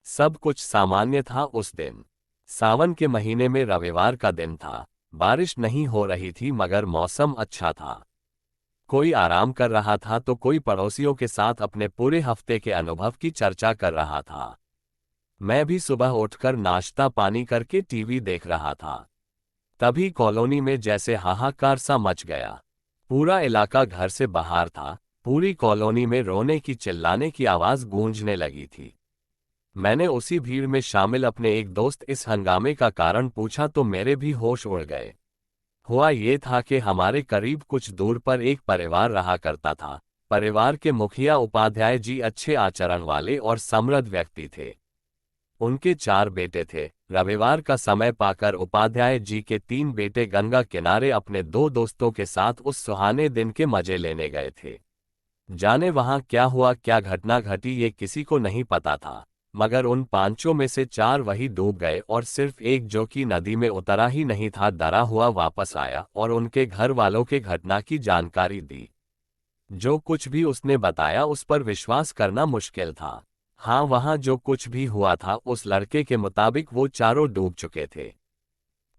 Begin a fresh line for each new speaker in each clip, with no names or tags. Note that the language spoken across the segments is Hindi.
सब कुछ सामान्य था उस दिन। सावन के महीने में रविवार का दिन था। बारिश नहीं हो रही थी मगर मौसम अच्छा था। कोई आराम कर रहा था तो कोई पड़ोसियों के साथ अपने पूरे हफ्ते के अनुभव की चर्चा कर रहा था। मैं भी सुबह उठकर नाश्ता पानी करके टीवी देख रहा था। तभी कॉलोनी में जैसे हाहाकार सा मच गया। पूरा इलाका घर से बाहर था। पूरी कॉलोनी में रोने की चिल्लाने की आवाज गूंजने लगी थी। मैंने उसी भीड़ में शामिल अपने एक दोस्त इस हंगामे का कारण पूछा तो मेरे भी होश उड़ गए। हुआ ये था कि हमारे करीब कुछ दूर पर एक परिवार रहा करता था। परिवार के मुखिया उपाध्याय जी अच्छे आचरण वाले और समृद्ध व्यक्ति थे। उनके 4 बेटे थे। रविवार का समय पाकर उपाध्याय जी के 3 बेटे गंगा किनारे अपने 2 दोस्तों के साथ उस सुहाने दिन के मजे लेने गए थे। जाने वहां क्या हुआ, क्या घटना घटी, ये किसी को नहीं पता था। मगर उन 5 में से 4 वही डूब गए और सिर्फ एक जो कि नदी में उतरा ही नहीं था डरा हुआ वापस आया और उनके घर वालों के घटना की जानकारी दी। जो कुछ भी उसने बताया उस पर विश्वास करना मुश्किल था। हाँ, वहां जो कुछ भी हुआ था उस लड़के के मुताबिक वो चारों डूब चुके थे।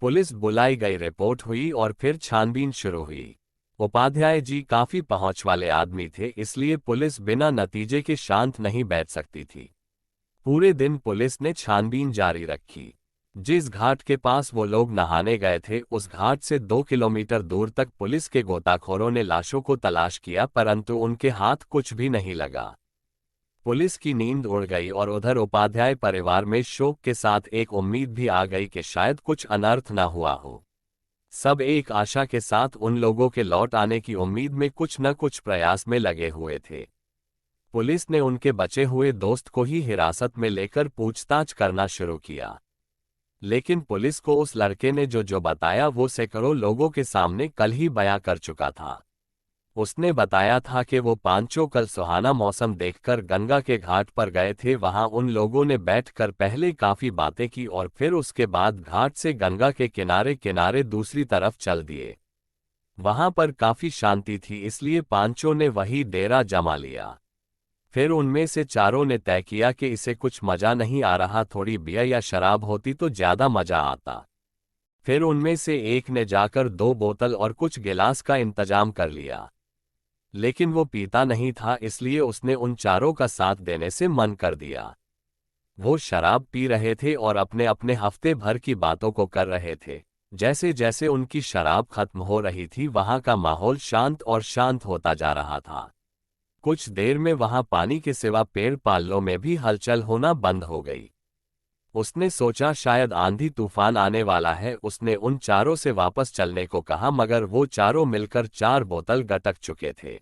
पुलिस बुलाई गई, रिपोर्ट हुई और फिर छानबीन शुरू हुई। उपाध्याय जी काफी पहुंच वाले आदमी थे, इसलिए पुलिस बिना नतीजे के शांत नहीं बैठ सकती थी। पूरे दिन पुलिस ने छानबीन जारी रखी। जिस घाट के पास वो लोग नहाने गए थे उस घाट से 2 किलोमीटर दूर तक पुलिस के गोताखोरों ने लाशों को तलाश किया, परंतु उनके हाथ कुछ भी नहीं लगा। पुलिस की नींद उड़ गई और उधर उपाध्याय परिवार में शोक के साथ एक उम्मीद भी आ गई कि शायद कुछ अनर्थ न हुआ हो। सब एक आशा के साथ उन लोगों के लौट आने की उम्मीद में कुछ न कुछ प्रयास में लगे हुए थे। पुलिस ने उनके बचे हुए दोस्त को ही हिरासत में लेकर पूछताछ करना शुरू किया। लेकिन पुलिस को उस लड़के ने जो बताया वो सैकड़ों लोगों के सामने कल ही बयां कर चुका था। उसने बताया था कि वो 5 कल सुहाना मौसम देखकर गंगा के घाट पर गए थे। वहां उन लोगों ने बैठकर पहले काफी बातें की और फिर उसके बाद घाट से गंगा के किनारे किनारे दूसरी तरफ चल दिए। वहां पर काफी शांति थी, इसलिए 5 ने वही डेरा जमा लिया। फिर उनमें से 4 ने तय किया कि इसे कुछ मजा नहीं आ रहा, थोड़ी बियर या शराब होती तो ज्यादा मजा आता। फिर उनमें से एक ने जाकर 2 बोतल और कुछ गिलास का इंतजाम कर लिया। लेकिन वो पीता नहीं था, इसलिए उसने उन 4 का साथ देने से मन कर दिया। वो शराब पी रहे थे और अपने अपने हफ्ते भर की बातों को कर रहे थे। जैसे जैसे उनकी शराब खत्म हो रही थी वहां का माहौल शांत और शांत होता जा रहा था। कुछ देर में वहां पानी के सिवा पेड़ पालों में भी हलचल होना बंद हो गई। उसने सोचा शायद आंधी तूफान आने वाला है। उसने उन 4 से वापस चलने को कहा मगर वो 4 मिलकर 4 बोतल गटक चुके थे।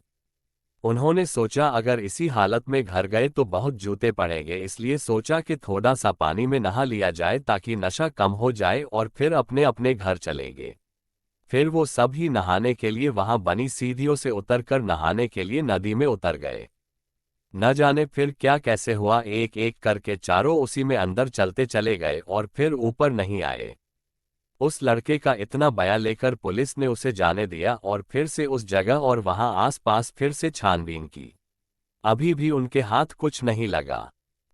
उन्होंने सोचा अगर इसी हालत में घर गए तो बहुत जूते पड़ेंगे, इसलिए सोचा कि थोड़ा सा पानी में नहा लिया जाए ताकि नशा कम हो जाए और फिर अपने अपने घर चलेंगे। फिर वो सब ही नहाने के लिए वहां बनी सीढ़ियों से उतरकर नहाने के लिए नदी में उतर गए। न जाने फिर क्या कैसे हुआ, एक एक करके 4 उसी में अंदर चलते चले गए और फिर ऊपर नहीं आए। उस लड़के का इतना बयान लेकर पुलिस ने उसे जाने दिया और फिर से उस जगह और वहां आसपास फिर से छानबीन की। अभी भी उनके हाथ कुछ नहीं लगा।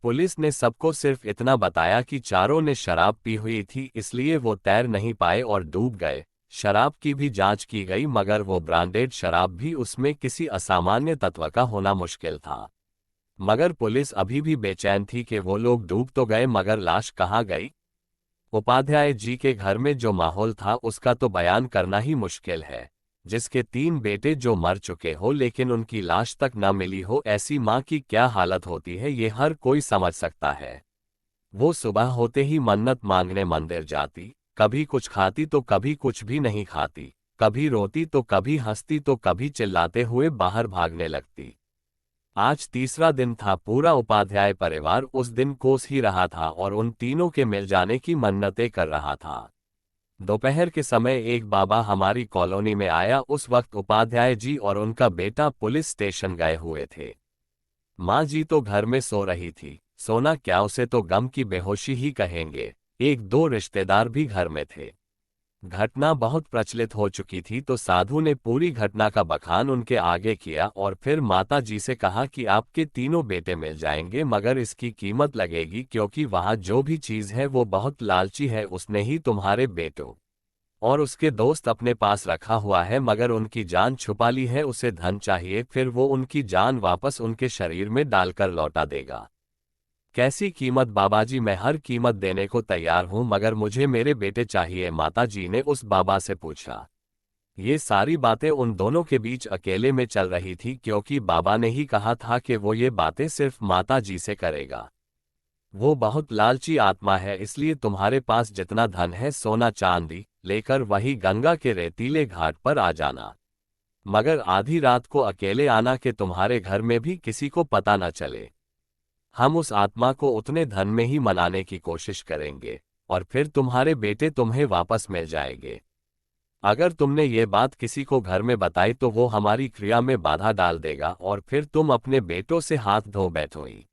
पुलिस ने सबको सिर्फ इतना बताया कि 4 ने शराब पी हुई थी, इसलिए वो तैर नहीं पाए और डूब गए। शराब की भी जांच की गई मगर वो ब्रांडेड शराब भी, उसमें किसी असामान्य तत्व का होना मुश्किल था। मगर पुलिस अभी भी बेचैन थी कि वो लोग डूब तो गए मगर लाश कहाँ गई। उपाध्याय जी के घर में जो माहौल था उसका तो बयान करना ही मुश्किल है। जिसके 3 बेटे जो मर चुके हो लेकिन उनकी लाश तक न मिली हो, ऐसी मां की क्या हालत होती है ये हर कोई समझ सकता है। वो सुबह होते ही मन्नत मांगने मंदिर जाती, कभी कुछ खाती तो कभी कुछ भी नहीं खाती, कभी रोती तो कभी हंसती तो कभी चिल्लाते हुए बाहर भागने लगती। आज तीसरा दिन था। पूरा उपाध्याय परिवार उस दिन कोस ही रहा था और उन तीनों के मिल जाने की मन्नतें कर रहा था। दोपहर के समय एक बाबा हमारी कॉलोनी में आया। उस वक्त उपाध्याय जी और उनका बेटा पुलिस स्टेशन गए हुए थे। माँ जी तो घर में सो रही थी। सोना क्या, उसे तो गम की बेहोशी ही कहेंगे। 1-2 रिश्तेदार भी घर में थे। घटना बहुत प्रचलित हो चुकी थी, तो साधु ने पूरी घटना का बखान उनके आगे किया और फिर माता जी से कहा कि आपके तीनों बेटे मिल जाएंगे, मगर इसकी कीमत लगेगी, क्योंकि वहां जो भी चीज है वो बहुत लालची है। उसने ही तुम्हारे बेटों और उसके दोस्त अपने पास रखा हुआ है, मगर उनकी जान छुपा ली है। उसे धन चाहिए, फिर वो उनकी जान वापस उनके शरीर में डालकर लौटा देगा। कैसी कीमत बाबाजी? मैं हर कीमत देने को तैयार हूं, मगर मुझे मेरे बेटे चाहिए, माता जी ने उस बाबा से पूछा। ये सारी बातें उन दोनों के बीच अकेले में चल रही थी, क्योंकि बाबा ने ही कहा था कि वो ये बातें सिर्फ माता जी से करेगा। वो बहुत लालची आत्मा है, इसलिए तुम्हारे पास जितना धन है, सोना चांदी, लेकर वही गंगा के रेतीले घाट पर आ जाना, मगर आधी रात को अकेले आना कि तुम्हारे घर में भी किसी को पता न चले। हम उस आत्मा को उतने धन में ही मनाने की कोशिश करेंगे और फिर तुम्हारे बेटे तुम्हें वापस मिल जाएंगे। अगर तुमने ये बात किसी को घर में बताई तो वो हमारी क्रिया में बाधा डाल देगा और फिर तुम अपने बेटों से हाथ धो बैठोगी।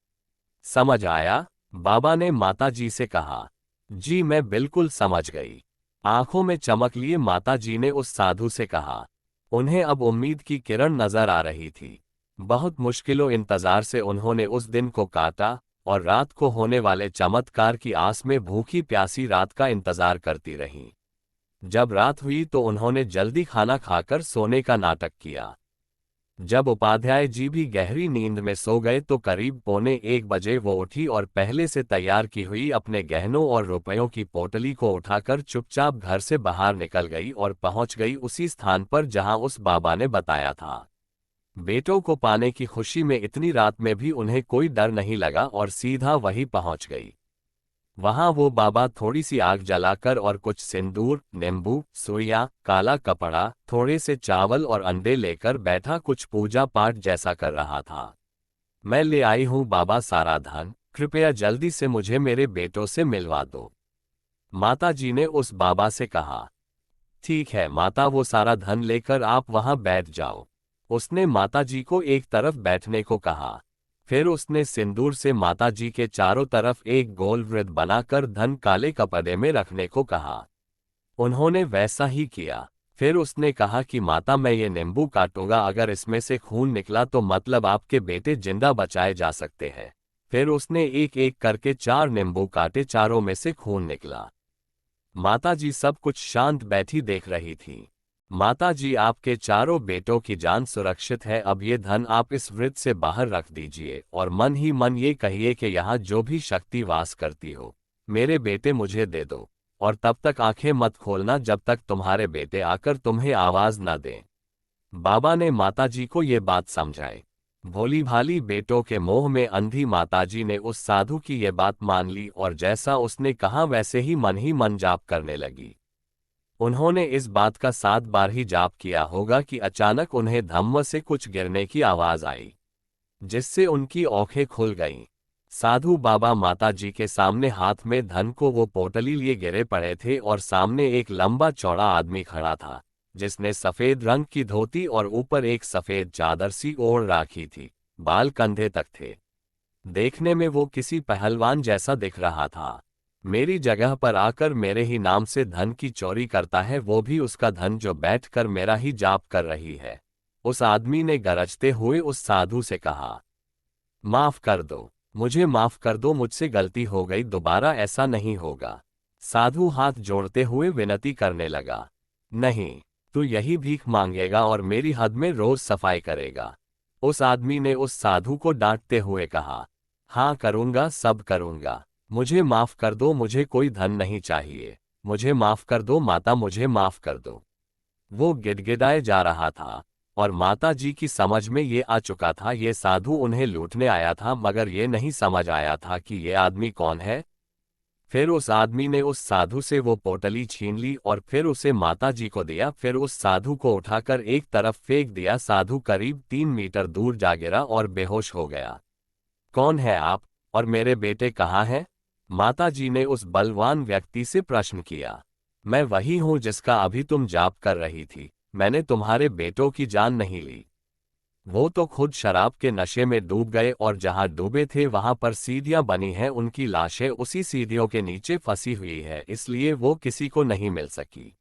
समझ आया? बाबा ने माता जी से कहा। जी मैं बिल्कुल समझ गई। आंखों में चमक लिए माता जी ने उस साधु से कहा। उन्हें अब उम्मीद की किरण नजर आ रही थी। बहुत मुश्किलों इंतजार से उन्होंने उस दिन को काटा और रात को होने वाले चमत्कार की आस में भूखी प्यासी रात का इंतजार करती रहीं। जब रात हुई तो उन्होंने जल्दी खाना खाकर सोने का नाटक किया। जब उपाध्याय जी भी गहरी नींद में सो गए तो करीब 1:45 वो उठी और पहले से तैयार की हुई अपने गहनों और रुपयों की पोटली को उठाकर चुपचाप घर से बाहर निकल गई और पहुंच गई उसी स्थान पर जहां उस बाबा ने बताया था। बेटों को पाने की खुशी में इतनी रात में भी उन्हें कोई डर नहीं लगा और सीधा वहीं पहुंच गई। वहां वो बाबा थोड़ी सी आग जलाकर और कुछ सिंदूर, नींबू, सुइया, काला कपड़ा, थोड़े से चावल और अंडे लेकर बैठा कुछ पूजा पाठ जैसा कर रहा था। मैं ले आई हूं बाबा सारा धन, कृपया जल्दी से मुझे मेरे बेटों से मिलवा दो, माता जी ने उस बाबा से कहा। ठीक है माता, वो सारा धन लेकर आप वहां बैठ जाओ, उसने माता जी को एक तरफ बैठने को कहा। फिर उसने सिंदूर से माता जी के चारों तरफ एक गोल वृत्त बनाकर धन काले कपड़े में रखने को कहा। उन्होंने वैसा ही किया। फिर उसने कहा कि माता मैं ये नींबू काटूंगा, अगर इसमें से खून निकला तो मतलब आपके बेटे जिंदा बचाए जा सकते हैं। फिर उसने एक एक करके 4 नींबू काटे, चारों में से खून निकला। माता जी सब कुछ शांत बैठी देख रही थी। माता जी आपके चारों बेटों की जान सुरक्षित है, अब ये धन आप इस वृत्त से बाहर रख दीजिए और मन ही मन ये कहिए कि यहाँ जो भी शक्ति वास करती हो, मेरे बेटे मुझे दे दो, और तब तक आंखें मत खोलना जब तक तुम्हारे बेटे आकर तुम्हें आवाज न दें। बाबा ने माता जी को ये बात समझाई। भोली भाली बेटों के मोह में अंधी माताजी ने उस साधु की ये बात मान ली और जैसा उसने कहा वैसे ही मन जाप करने लगी। उन्होंने इस बात का 7 बार ही जाप किया होगा कि अचानक उन्हें धम्म से कुछ गिरने की आवाज आई, जिससे उनकी आंखें खुल गईं। साधु बाबा माता जी के सामने हाथ में धन को वो पोटली लिए गिरे पड़े थे और सामने एक लंबा चौड़ा आदमी खड़ा था, जिसने सफेद रंग की धोती और ऊपर एक सफेद चादर सी ओढ़ राखी थी। बाल कंधे तक थे। देखने में वो किसी पहलवान जैसा दिख रहा था। मेरी जगह पर आकर मेरे ही नाम से धन की चोरी करता है, वो भी उसका धन जो बैठकर मेरा ही जाप कर रही है, उस आदमी ने गरजते हुए उस साधु से कहा। माफ कर दो, मुझे माफ कर दो, मुझसे गलती हो गई, दोबारा ऐसा नहीं होगा। साधु हाथ जोड़ते हुए विनती करने लगा। नहीं, तू यही भीख मांगेगा और मेरी हद में रोज सफाई करेगा, उस आदमी ने उस साधु को डांटते हुए कहा। हाँ करूंगा, सब करूंगा, मुझे माफ कर दो, मुझे कोई धन नहीं चाहिए, मुझे माफ कर दो माता, मुझे माफ कर दो। वो गिड़गिड़ाए जा रहा था और माता जी की समझ में ये आ चुका था ये साधु उन्हें लूटने आया था, मगर ये नहीं समझ आया था कि ये आदमी कौन है। फिर उस आदमी ने उस साधु से वो पोटली छीन ली और फिर उसे माता जी को दिया। फिर उस साधु को उठाकर एक तरफ फेंक दिया। साधु करीब 3 मीटर दूर जा गिरा और बेहोश हो गया। कौन है आप और मेरे बेटे कहाँ हैं? माता जी ने उस बलवान व्यक्ति से प्रश्न किया। मैं वही हूं जिसका अभी तुम जाप कर रही थी, मैंने तुम्हारे बेटों की जान नहीं ली। वो तो खुद शराब के नशे में डूब गए और जहां डूबे थे वहां पर सीढ़ियां बनी हैं, उनकी लाशें उसी सीढ़ियों के नीचे फंसी हुई है, इसलिए वो किसी को नहीं मिल सकी।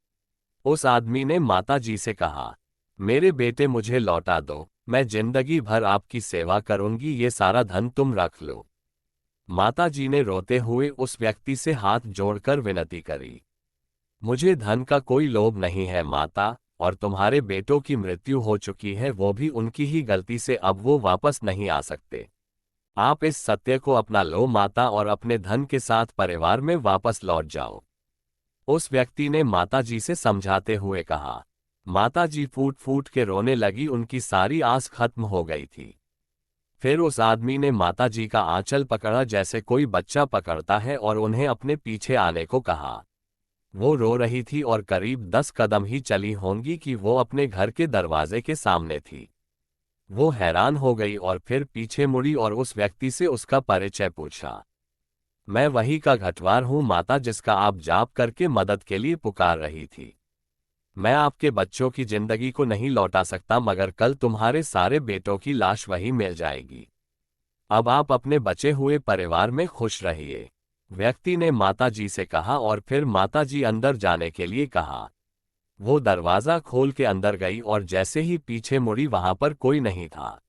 उस आदमी ने माताजी से कहा, मेरे बेटे मुझे लौटा दो, मैं जिंदगी भर आपकी सेवा करूंगी, ये सारा धन तुम रख लो। माताजी ने रोते हुए उस व्यक्ति से हाथ जोड़कर विनती करी, मुझे धन का कोई लोभ नहीं है माता, और तुम्हारे बेटों की मृत्यु हो चुकी है, वो भी उनकी ही गलती से, अब वो वापस नहीं आ सकते। आप इस सत्य को अपना लो माता, और अपने धन के साथ परिवार में वापस लौट जाओ। उस व्यक्ति ने माताजी से समझाते हुए कहा। माताजी फूट फूट के रोने लगी, उनकी सारी आस खत्म हो गई थी। फिर उस आदमी ने माताजी का आंचल पकड़ा जैसे कोई बच्चा पकड़ता है और उन्हें अपने पीछे आने को कहा। वो रो रही थी और करीब 10 कदम ही चली होंगी कि वो अपने घर के दरवाजे के सामने थी। वो हैरान हो गई और फिर पीछे मुड़ी और उस व्यक्ति से उसका परिचय पूछा। मैं वही का घटवार हूं माता, जिसका आप जाप करके मदद के लिए पुकार रही थी। मैं आपके बच्चों की जिंदगी को नहीं लौटा सकता, मगर कल तुम्हारे सारे बेटों की लाश वहीं मिल जाएगी। अब आप अपने बचे हुए परिवार में खुश रहिए, व्यक्ति ने माताजी से कहा, और फिर माताजी अंदर जाने के लिए कहा। वो दरवाजा खोल के अंदर गई और जैसे ही पीछे मुड़ी वहां पर कोई नहीं था।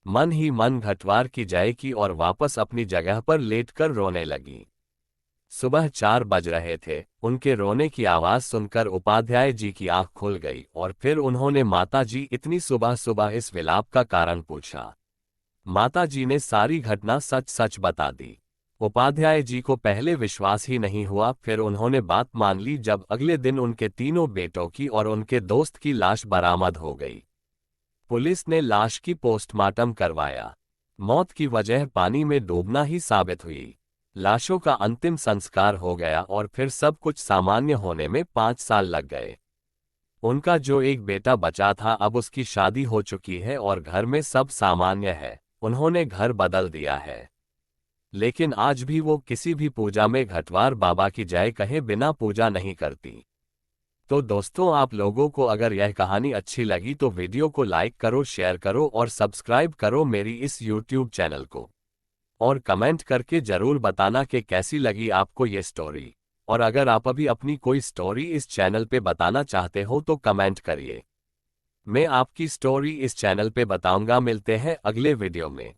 मन ही मन घटवार की जय की और वापस अपनी जगह पर लेटकर रोने लगी। सुबह 4 बज रहे थे। उनके रोने की आवाज सुनकर उपाध्याय जी की आंख खुल गई और फिर उन्होंने माताजी इतनी सुबह सुबह इस विलाप का कारण पूछा। माताजी ने सारी घटना सच सच बता दी। उपाध्याय जी को पहले विश्वास ही नहीं हुआ, फिर उन्होंने बात मान ली जब अगले दिन उनके तीनों बेटों की और उनके दोस्त की लाश बरामद हो गई। पुलिस ने लाश की पोस्टमार्टम करवाया। मौत की वजह पानी में डूबना ही साबित हुई। लाशों का अंतिम संस्कार हो गया और फिर सब कुछ सामान्य होने में 5 साल लग गए। उनका जो एक बेटा बचा था, अब उसकी शादी हो चुकी है और घर में सब सामान्य है। उन्होंने घर बदल दिया है, लेकिन आज भी वो किसी भी पूजा में घटवार बाबा की जय कहे बिना पूजा नहीं करती। तो दोस्तों, आप लोगों को अगर यह कहानी अच्छी लगी तो वीडियो को लाइक करो, शेयर करो और सब्सक्राइब करो मेरी इस यूट्यूब चैनल को। और कमेंट करके जरूर बताना कि कैसी लगी आपको ये स्टोरी। और अगर आप अभी अपनी कोई स्टोरी इस चैनल पे बताना चाहते हो तो कमेंट करिए। मैं आपकी स्टोरी इस चैनल पे बताऊंगा। मिलते हैं अगले वीडियो में।